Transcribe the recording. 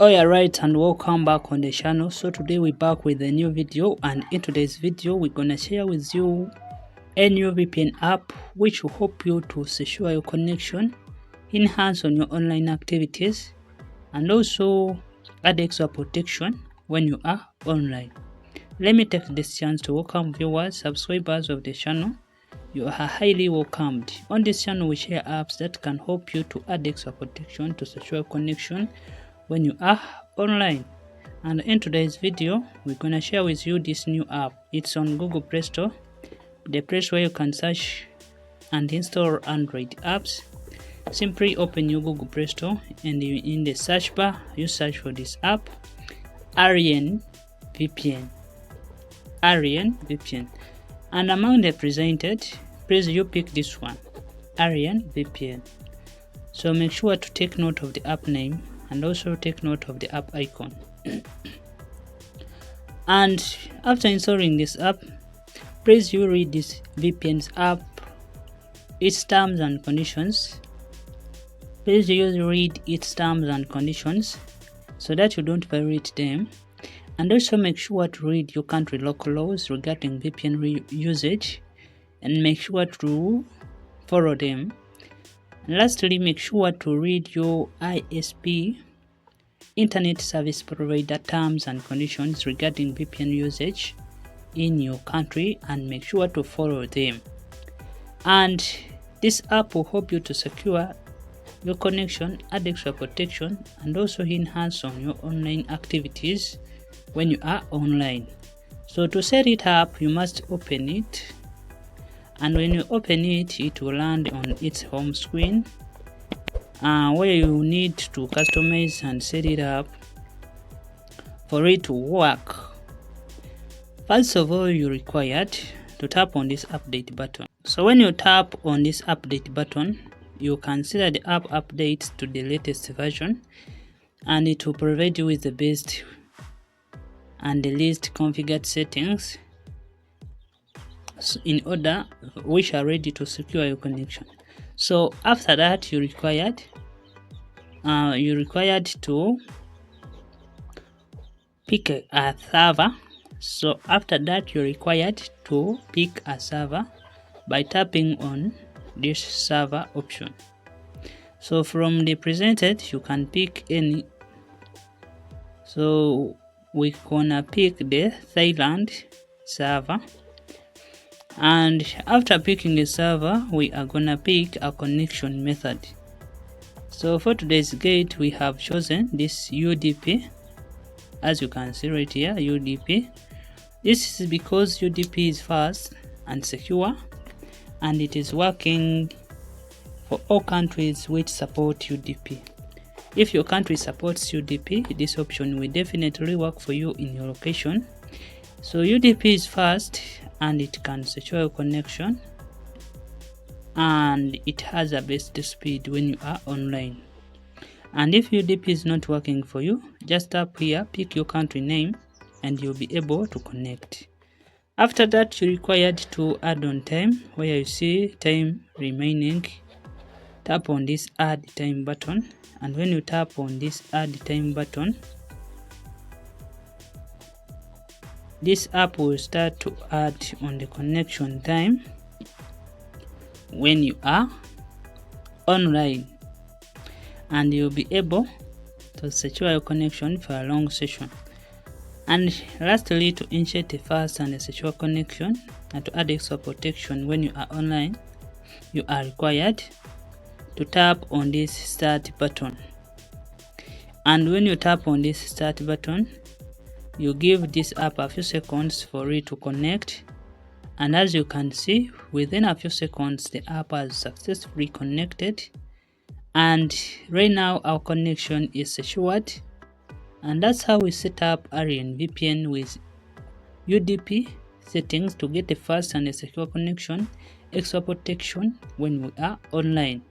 Oh yeah, right, and welcome back on the channel. So today we're back with a new video, and in today's video we're gonna share with you a new VPN app which will help you to secure your connection, enhance on your online activities, and also add extra protection when you are online. Let me take this chance to welcome viewers, subscribers of the channel. You are highly welcomed. On this channel we share apps that can help you to add extra protection to secure connection when you are online. And in today's video we're gonna share with you this new app. It's on Google Play Store, the place where you can search and install Android apps. Simply open your Google Play Store and in the search bar you search for this app, Alien VPN. And among the presented, please you pick this one, Alien VPN. So make sure to take note of the app name and also take note of the app icon. And after installing this app, please you read this VPN's app, its terms and conditions. Please you read its terms and conditions so that you don't violate them. And also make sure to read your country local laws regarding VPN usage and make sure to follow them. And lastly, make sure to read your ISP, Internet Service Provider, terms and conditions regarding VPN usage in your country and make sure to follow them. And this app will help you to secure your connection, add extra protection, and also enhance on your online activities when you are online. So to set it up, you must open it, and when you open it, it will land on its home screen where you need to customize and set it up for it to work. First of all, you're required to tap on this update button. So when you tap on this update button, you consider the app updates to the latest version, and it will provide you with the best and the least configured settings in order which are ready to secure your connection. So after that, you're required to pick a server. So after that, you're required to pick a server by tapping on this server option. So from the presented, you can pick any. So we're gonna pick the Thailand server, and after picking the server, we are gonna pick a connection method. So for today's guide, we have chosen this UDP. As you can see right here, UDP. This is because UDP is fast and secure, and it is working for all countries which support UDP. If your country supports UDP, this option will definitely work for you in your location. So UDP is fast and it can secure your connection, and it has the best speed when you are online. And if UDP is not working for you, just tap here, pick your country name, and you'll be able to connect. After that, you're required to add on time where you see time remaining. Tap on this add time button, and when you tap on this add time button, this app will start to add on the connection time when you are online, and you'll be able to secure your connection for a long session. And lastly, to ensure a fast and a secure connection and to add extra protection when you are online, you are required to tap on this start button. And when you tap on this start button, you give this app a few seconds for it to connect, and as you can see, within a few seconds the app has successfully connected, and right now our connection is secured. And that's how we set up Alien VPN with UDP settings to get a fast and a secure connection, extra protection when we are online.